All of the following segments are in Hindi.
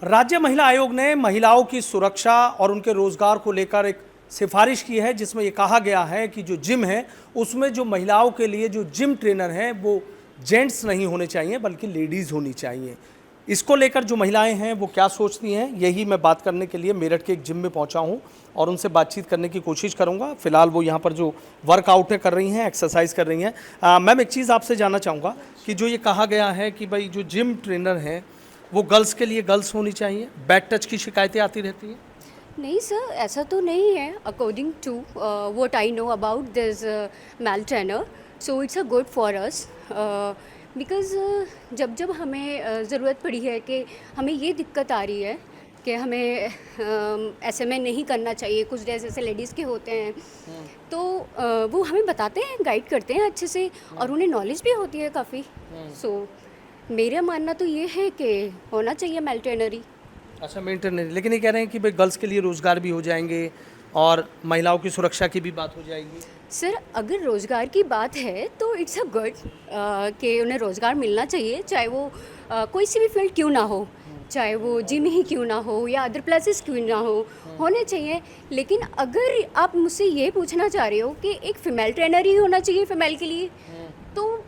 राज्य महिला आयोग ने महिलाओं की सुरक्षा और उनके रोजगार को लेकर एक सिफारिश की है, जिसमें ये कहा गया है कि जो जिम है उसमें जो महिलाओं के लिए जो जिम ट्रेनर हैं वो जेंट्स नहीं होने चाहिए बल्कि लेडीज़ होनी चाहिए। इसको लेकर जो महिलाएं हैं वो क्या सोचती हैं, यही मैं बात करने के लिए मेरठ के एक जिम में पहुंचा हूं और उनसे बातचीत करने की कोशिश करूंगा। फिलहाल वो यहां पर जो वर्कआउट कर रही हैं, एक्सरसाइज कर रही हैं। मैम, एक चीज़ आपसे जानना चाहूँगा कि जो ये कहा गया है कि भाई जो जिम ट्रेनर हैं वो गर्ल्स के लिए गर्ल्स होनी चाहिए, बैड टच की शिकायतें आती रहती हैं। नहीं सर, ऐसा तो नहीं है। According to what I know about this male trainer, so it's a good for us because जब जब हमें ज़रूरत पड़ी है कि हमें ये दिक्कत आ रही है कि हमें ऐसे में नहीं करना चाहिए, कुछ डेज ऐसे लेडीज़ के होते हैं तो वो हमें बताते हैं, गाइड करते हैं अच्छे से और उन्हें नॉलेज भी होती है काफ़ी। सो मेरा मानना तो ये है कि होना चाहिए मेल ट्रेनर ही। अच्छा, मेंटेन नहीं, लेकिन ये कह रहे हैं कि भाई गर्ल्स के लिए रोजगार भी हो जाएंगे और महिलाओं की सुरक्षा की भी बात हो जाएगी। सर, अगर रोज़गार की बात है तो इट्स अ गुड कि उन्हें रोज़गार मिलना चाहिए, चाहे वो कोई सी भी फील्ड क्यों ना हो, चाहे वो जिम ही क्यों ना हो या अदर प्लेसेस क्यों ना हो, होने चाहिए। लेकिन अगर आप मुझसे ये पूछना चाह रहे हो कि एक फ़ीमेल ट्रेनर ही होना चाहिए फ़ीमेल के लिए, तो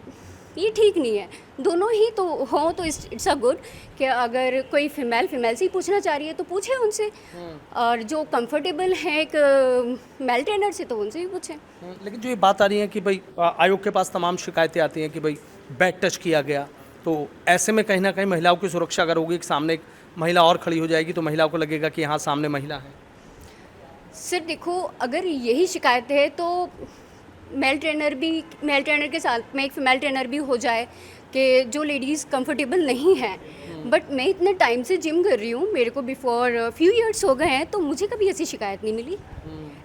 ये ठीक नहीं है। दोनों ही तो हों तो इट्स अ गुड कि अगर कोई फ़ीमेल से ही पूछना चाह रही है तो पूछे उनसे, और जो कंफर्टेबल है एक मेल ट्रेनर से तो उनसे ही पूछें। लेकिन जो ये बात आ रही है कि भाई आयोग के पास तमाम शिकायतें आती हैं कि भाई बैड टच किया गया, तो ऐसे में कहीं ना कहीं महिलाओं की सुरक्षा अगर होगी, एक सामने एक महिला और खड़ी हो जाएगी तो महिलाओं को लगेगा कि यहाँ सामने महिला है। सर देखो, अगर यही शिकायत है तो मेल ट्रेनर के साथ में एक फ़ीमेल ट्रेनर भी हो जाए कि जो लेडीज़ कंफर्टेबल नहीं हैं। बट मैं इतने टाइम से जिम कर रही हूँ, मेरे को बिफोर फ्यू इयर्स हो गए हैं, तो मुझे कभी ऐसी शिकायत नहीं मिली।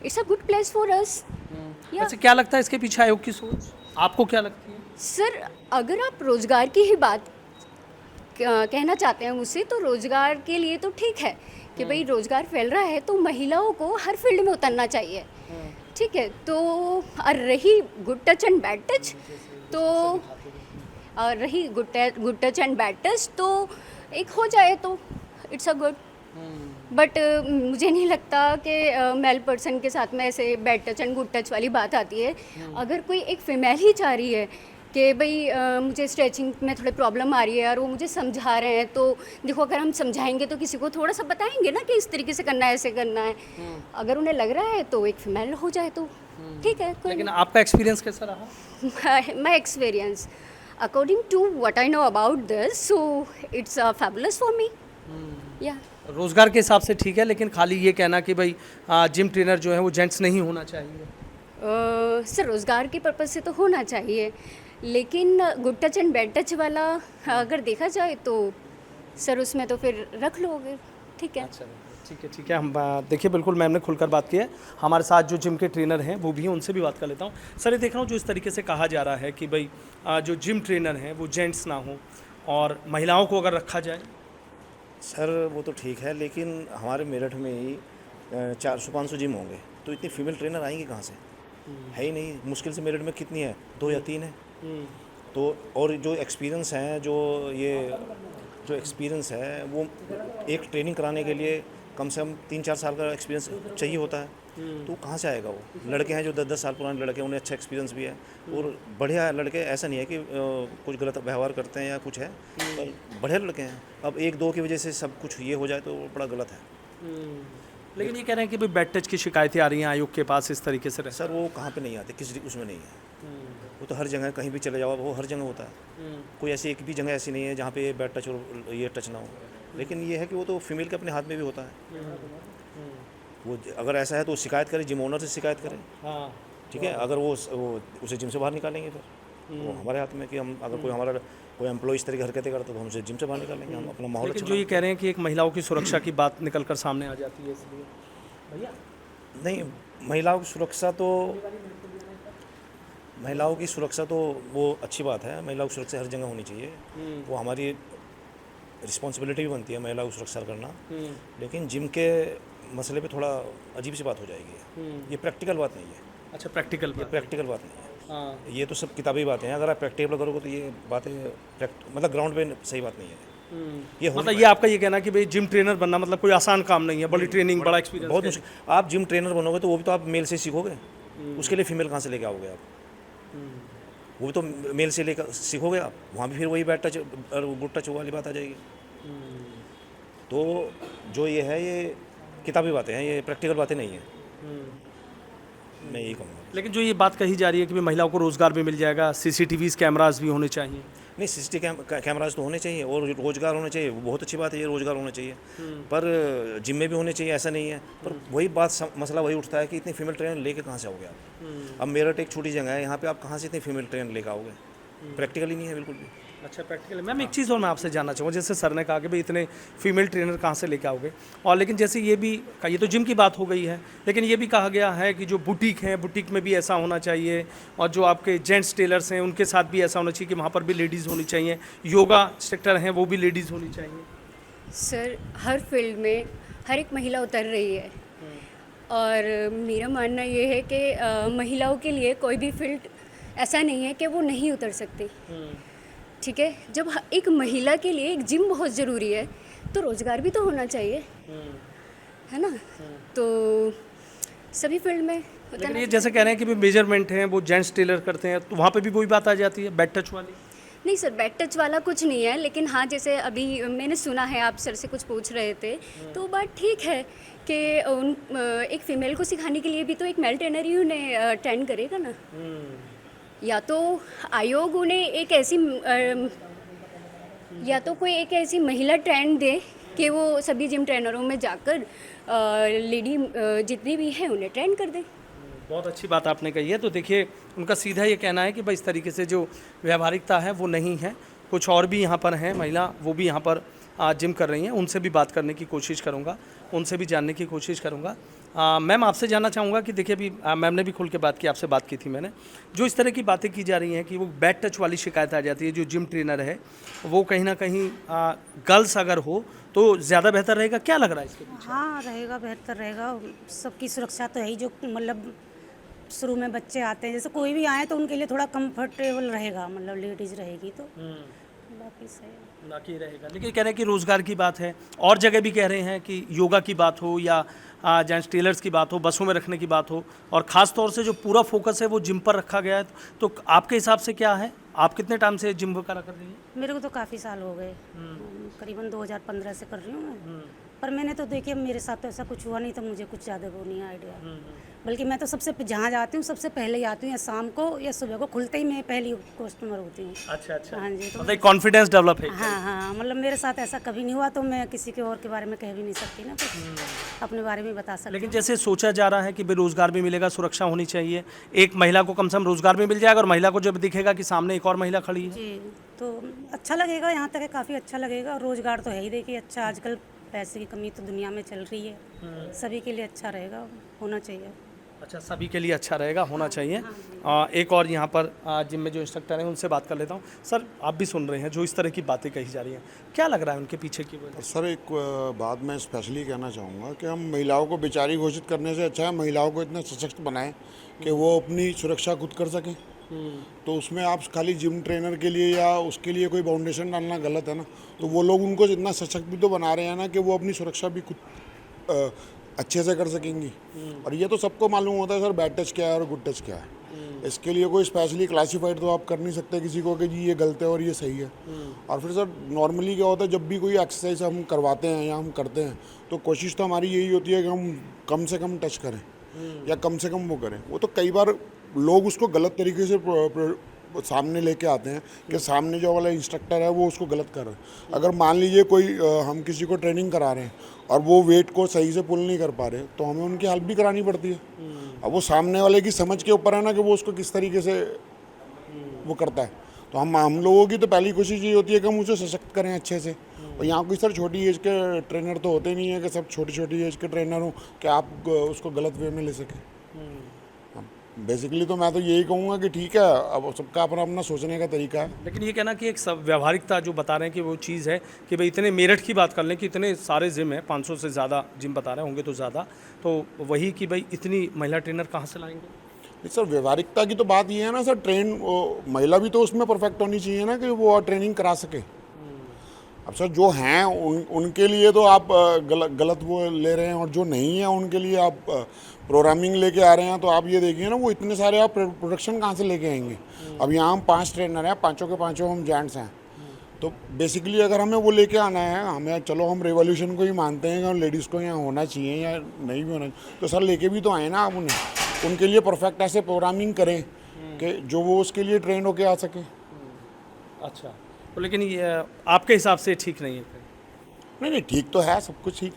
It's a good place for us. या वैसे क्या लगता है इसके पीछे आयोग की सोच, आपको क्या लगती है? सर, अगर आप रोज़गार की ही बात कहना चाहते हैं मुझसे, तो रोज़गार के लिए तो ठीक है कि भाई रोज़गार फैल रहा है तो महिलाओं को हर फील्ड में उतरना चाहिए, ठीक है। तो और रही good touch and bad touch, तो और रही good touch and bad touch तो एक हो जाए तो इट्स अ गुड। बट मुझे नहीं लगता कि मेल पर्सन के साथ में ऐसे bad touch and good touch वाली बात आती है। अगर कोई एक फ़ीमेल ही चाह रही है कि भाई मुझे स्ट्रेचिंग में थोड़ी प्रॉब्लम आ रही है और वो मुझे समझा रहे हैं, तो देखो अगर हम समझाएंगे तो किसी को थोड़ा सा बताएंगे ना कि इस तरीके से करना है, ऐसे करना है। अगर उन्हें लग रहा है तो एक फ़ीमेल हो जाए तो ठीक है। कोई लेकिन आपका एक्सपीरियंस कैसा रहा? My experience according to what I know about this, so it's fabulous for me. या रोजगार के हिसाब से ठीक है, लेकिन खाली ये कहना कि भाई जिम ट्रेनर जो है वो जेंट्स नहीं होना चाहिए। सर, रोज़गार के पर्पज़ से तो होना चाहिए, लेकिन good touch and bad touch वाला अगर देखा जाए तो सर उसमें तो फिर रख लोगे, ठीक है। अच्छा, ठीक है ठीक है। हम देखिए, बिल्कुल मैम ने खुलकर बात की है। हमारे साथ जो जिम के ट्रेनर हैं वो भी हैं, उनसे भी बात कर लेता हूँ। सर, ये देख रहा हूँ जो इस तरीके से कहा जा रहा है कि भाई जो जिम ट्रेनर हैं वो जेंट्स ना हो और महिलाओं को अगर रखा जाए। सर वो तो ठीक है, लेकिन हमारे मेरठ में ही 400-500 जिम होंगे, तो इतनी फीमेल ट्रेनर आएंगी कहाँ से? है ही नहीं। मुश्किल से मेरठ में कितनी है, 2 या 3 है। तो और जो एक्सपीरियंस है, जो एक्सपीरियंस है वो एक ट्रेनिंग कराने के लिए कम से कम 3-4 साल का एक्सपीरियंस चाहिए होता है। तो कहाँ से आएगा वो? लड़के हैं जो 10-10 साल पुराने लड़के हैं, उन्हें अच्छा एक्सपीरियंस भी है और बढ़िया लड़के, ऐसा नहीं है कि कुछ गलत व्यवहार करते हैं या कुछ है, पर बढ़िया लड़के हैं। अब 1-2 की वजह से सब कुछ ये हो जाए तो बड़ा गलत है। लेकिन ये कह रहे हैं कि भाई बैड टच की शिकायतें आ रही हैं आयोग के पास इस तरीके से। सर वो कहाँ पे नहीं आते, किस उसमें नहीं है। वो तो हर जगह, कहीं भी चले जाओ वो हर जगह होता है। कोई ऐसी एक भी जगह ऐसी नहीं है जहाँ पे ये बैड टच और ये टच ना हो। लेकिन ये है कि वो तो फीमेल के अपने हाथ में भी होता है। वो अगर ऐसा है तो शिकायत करे, जिम ओनर से शिकायत करें। हाँ, ठीक है। अगर वो उसे जिम से बाहर निकालेंगे, फिर वो हमारे हाथ में कि हम अगर कोई एम्प्लॉय इस तरह की हरकतें करता तो हम उसे जिम से बाहर निकालेंगे। हम अपना माहौल लेकिन अच्छा जो ये कह रहे हैं कि एक महिलाओं की सुरक्षा की बात निकल कर सामने आ जाती है, इसलिए भैया नहीं, महिलाओं की सुरक्षा तो वो अच्छी बात है। महिलाओं की सुरक्षा हर जगह होनी चाहिए, वो हमारी रिस्पॉन्सिबिलिटी भी बनती है महिलाओं की सुरक्षा करना। लेकिन जिम के मसले पे थोड़ा अजीब सी बात हो जाएगी। ये प्रैक्टिकल बात नहीं है। अच्छा, प्रैक्टिकल ये प्रैक्टिकल बात नहीं है। हाँ, ये तो सब किताबी बातें हैं। अगर आप प्रैक्टिकल करोगे तो ये बातें मतलब ग्राउंड पे सही बात नहीं है। ये हो मतलब ये आपका ये कहना है कि भाई जिम ट्रेनर बनना मतलब कोई आसान काम नहीं है, बड़ी ट्रेनिंग, बड़ा एक्सपीरियंस बहुत मुश्किल। आप जिम ट्रेनर बनोगे तो वो भी तो आप मेल से सीखोगे, उसके लिए फीमेल कहाँ से लेके आओगे आप? वो भी तो मेल से लेकर सीखोगे आप, वहाँ भी फिर वही बैड टच और गुड टच वाली बात आ जाएगी। तो जो ये है ये किताबी बातें हैं, ये प्रैक्टिकल बातें नहीं हैं। मैं यही कहूँगा। लेकिन जो ये बात कही जा रही है कि भाई महिलाओं को रोजगार भी मिल जाएगा, सीसीटीवीज कैमरास भी होने चाहिए। नहीं, सीसीटीवी कैमराज तो होने चाहिए और रोजगार होना चाहिए, वो बहुत अच्छी बात है, ये रोजगार होना चाहिए। पर जिम में भी होने चाहिए, ऐसा नहीं है। पर वही बात मसला वही उठता है कि इतनी फीमेल ट्रेनर लेके कहाँ से आओगे आप? अब मेरठ एक छोटी जगह है, यहाँ पे आप कहाँ से इतनी फीमेल ट्रेनर लेकर आओगे? प्रैक्टिकली नहीं है बिल्कुल भी। अच्छा, प्रैक्टिकल। मैम एक चीज़ और मैं आपसे जानना चाहूँगा, जैसे सर ने कहा कि भाई इतने फीमेल ट्रेनर कहाँ से लेके आओगे, और लेकिन जैसे ये भी ये तो जिम की बात हो गई है, लेकिन ये भी कहा गया है कि जो बुटीक हैं, बुटीक में भी ऐसा होना चाहिए, और जो आपके जेंट्स टेलर्स हैं उनके साथ भी ऐसा होना चाहिए कि वहाँ पर भी लेडीज़ होनी चाहिए, योगा इंस्ट्रक्टर हैं वो भी लेडीज़ होनी चाहिए। सर हर फील्ड में हर एक महिला उतर रही है, और मेरा मानना ये है कि महिलाओं के लिए कोई भी फील्ड ऐसा नहीं है कि वो नहीं उतर सकती। ठीक है, जब एक महिला के लिए एक जिम बहुत ज़रूरी है तो रोज़गार भी तो होना चाहिए, है ना? तो सभी फील्ड में लेकिन ये जैसे कह रहे हैं कि भी मेजरमेंट हैं वो जेंट्स टेलर करते हैं, तो वहाँ पे भी वही बात आ जाती है, बैड टच वाली। नहीं सर, बैड टच वाला कुछ नहीं है, लेकिन हाँ जैसे अभी मैंने सुना है, आप सर से कुछ पूछ रहे थे, तो बात ठीक है कि एक फ़ीमेल को सिखाने के लिए भी तो एक मेल ट्रेनर ही उन्हें ट्रेन करेगा ना। या तो आयोग उन्हें एक ऐसी या तो कोई एक ऐसी महिला ट्रेन दे कि वो सभी जिम ट्रेनरों में जाकर लेडी जितनी भी हैं उन्हें ट्रेन कर दे। बहुत अच्छी बात आपने कही है। तो देखिए उनका सीधा ये कहना है कि भाई इस तरीके से जो व्यावहारिकता है वो नहीं है। कुछ और भी यहाँ पर हैं महिला, वो भी यहाँ पर जिम कर रही हैं, उनसे भी बात करने की कोशिश करूँगा, उनसे भी जानने की कोशिश करूँगा। मैम आपसे जानना चाहूँगा कि देखिए अभी मैम ने भी खुल के बात की, आपसे बात की थी मैंने, जो इस तरह की बातें की जा रही हैं कि वो बैड टच वाली शिकायत आ जाती है, जो जिम ट्रेनर है वो कहीं ना कहीं गर्ल्स अगर हो तो ज़्यादा बेहतर रहेगा, क्या लग रहा है इसके पीछे? हाँ रहेगा, बेहतर रहेगा। सबकी सुरक्षा तो है ही, जो मतलब शुरू में बच्चे आते हैं, जैसे कोई भी आए तो उनके लिए थोड़ा कंफर्टेबल रहेगा, मतलब लेडीज़ रहेगी तो बाकी सही है। बाकी रहेगा। लेकिन कह रहे हैं कि रोज़गार की बात है, और जगह भी कह रहे हैं कि योगा की बात हो या जेंट्स टेलर्स की बात हो, बसों में रखने की बात हो, और ख़ास तौर से जो पूरा फोकस है वो जिम पर रखा गया है। तो आपके हिसाब से क्या है, आप कितने टाइम से जिम वगैरह कर रही हैं? मेरे को तो काफ़ी साल हो गए, करीबन 2015 से कर रही हूँ मैं। पर मैंने तो देखिए मेरे साथ तो ऐसा कुछ हुआ नहीं, तो मुझे कुछ ज़्यादा वो नहीं है आइडिया। बल्कि मैं तो सबसे जहाँ जाती हूँ सबसे पहले ही आती हूँ, या शाम को या सुबह को, खुलते ही मैं पहली कस्टमर होती हूँ। अच्छा अच्छा। हाँ जी, तो मतलब कॉन्फिडेंस डेवलप है। हाँ हाँ, मतलब मेरे साथ ऐसा कभी नहीं हुआ, तो मैं किसी के और के बारे में कह भी नहीं सकती ना, कुछ अपने बारे में बता सकती। लेकिन जैसे सोचा जा रहा है कि बेरोजगार भी मिलेगा, सुरक्षा होनी चाहिए, एक महिला को कम से कम रोजगार भी मिल जाएगा, और महिला को जब दिखेगा कि सामने एक और महिला खड़ी है जी, तो अच्छा लगेगा। यहाँ तक है काफ़ी अच्छा लगेगा। रोज़गार तो है ही, देखिए अच्छा, आजकल पैसे की कमी तो दुनिया में चल रही है, सभी के लिए अच्छा रहेगा, होना चाहिए। अच्छा, सभी के लिए अच्छा रहेगा, होना चाहिए। एक और यहाँ पर जिम में जो इंस्ट्रक्टर हैं उनसे बात कर लेता हूँ। सर आप भी सुन रहे हैं जो इस तरह की बातें कही जा रही हैं, क्या लग रहा है उनके पीछे की वजह? सर एक बात मैं स्पेशली कहना चाहूँगा कि हम महिलाओं को बेचारी घोषित करने से अच्छा है महिलाओं को इतना सशक्त बनाएं कि वो अपनी सुरक्षा खुद कर सकें। तो उसमें आप खाली जिम ट्रेनर के लिए या उसके लिए कोई बाउंडेशन डालना गलत है ना। तो वो लोग उनको इतना सशक्त भी तो बना रहे हैं ना कि वो अपनी सुरक्षा भी खुद अच्छे से कर सकेंगी। और ये तो सबको मालूम होता है सर बैड टच क्या है और गुड टच क्या है। इसके लिए कोई स्पेशली क्लासीफाइड तो आप कर नहीं सकते किसी को कि जी ये गलत है और ये सही है। और फिर सर नॉर्मली क्या होता है, जब भी कोई एक्सरसाइज हम करवाते हैं या हम करते हैं तो कोशिश तो हमारी यही होती है कि हम कम से कम टच करें या कम से कम वो करें। वो तो कई बार लोग उसको गलत तरीके से सामने लेके आते हैं कि सामने जो वाला इंस्ट्रक्टर है वो उसको गलत कर रहा है। अगर मान लीजिए कोई हम किसी को ट्रेनिंग करा रहे हैं और वो वेट को सही से पुल नहीं कर पा रहे, तो हमें उनकी हेल्प भी करानी पड़ती है। अब वो सामने वाले की समझ के ऊपर है ना कि वो उसको किस तरीके से वो करता है। तो हम लोगों की तो पहली कोशिश ये होती है कि हम उसे सशक्त करें अच्छे से। और यहाँ कोई सर छोटी एज के ट्रेनर तो होते नहीं है कि सब छोटी छोटी एज के ट्रेनर हों कि आप उसको गलत वे में ले सकें। बेसिकली तो मैं तो यही कहूँगा कि ठीक है, अब सबका अपना अपना सोचने का तरीका है। लेकिन ये कहना कि एक सब व्यावहारिकता जो बता रहे हैं कि वो चीज़ है कि भाई इतने मेरठ की बात कर लें कि इतने सारे जिम हैं, 500 से ज़्यादा जिम बता रहे होंगे तो ज़्यादा, तो वही कि भाई इतनी महिला ट्रेनर कहाँ से लाएंगे? सर व्यवहारिकता की तो बात ये है ना सर, महिला भी तो उसमें परफेक्ट होनी चाहिए ना कि वो ट्रेनिंग करा सके। अब सर जो हैं उनके लिए तो आप गलत वो ले रहे हैं, और जो नहीं है उनके लिए आप प्रोग्रामिंग लेके आ रहे हैं। तो आप ये देखिए ना, वो इतने सारे आप प्रोडक्शन कहाँ से लेके आएंगे। अब यहाँ हम 5 ट्रेनर हैं, पाँचों के पाँचों हम जेंट्स हैं। तो बेसिकली अगर हमें वो लेके आना है, हमें चलो हम रेवोल्यूशन को ही मानते हैं कि लेडीज़ को यहाँ होना चाहिए या नहीं भी होना चाहिए, तो सर लेके भी तो आए ना आप उन्हें। उनके लिए परफेक्ट ऐसे प्रोग्रामिंग करें कि जो वो उसके लिए ट्रेन होके आ सके। अच्छा, तो लेकिन ये आपके हिसाब से ठीक नहीं है? नहीं, ठीक तो है, सब कुछ ठीक।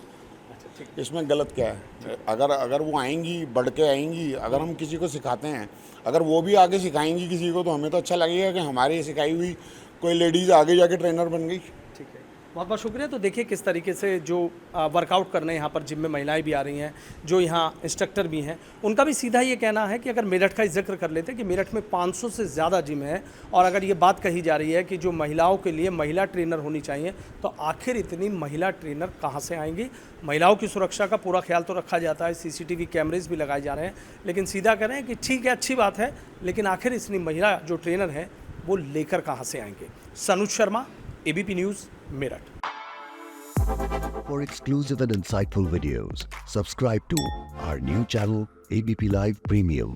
इसमें गलत क्या है? अगर वो आएंगी, बढ़ के आएंगी, अगर हम किसी को सिखाते हैं, अगर वो भी आगे सिखाएंगी किसी को, तो हमें तो अच्छा लगेगा कि हमारी सिखाई हुई कोई लेडीज़ आगे जाके ट्रेनर बन गई। ठीक है, बहुत बहुत शुक्रिया। तो देखिए किस तरीके से जो वर्कआउट करने यहाँ पर जिम में महिलाएं भी आ रही हैं, जो यहाँ इंस्ट्रक्टर भी हैं, उनका भी सीधा ये कहना है कि अगर मेरठ का जिक्र कर लेते हैं कि मेरठ में 500 से ज़्यादा जिम है, और अगर ये बात कही जा रही है कि जो महिलाओं के लिए महिला ट्रेनर होनी चाहिए, तो आखिर इतनी महिला ट्रेनर कहाँ से आएंगी? महिलाओं की सुरक्षा का पूरा ख्याल तो रखा जाता है, CCTV कैमरेज भी लगाए जा रहे हैं, लेकिन सीधा कह रहे हैं कि ठीक है, अच्छी बात है, लेकिन आखिर इतनी महिला जो ट्रेनर हैं वो लेकर कहाँ से आएंगे? Sanuj Sharma, ABP news, Meerut. For exclusive and insightful videos, subscribe to our new channel ABP Live Premium.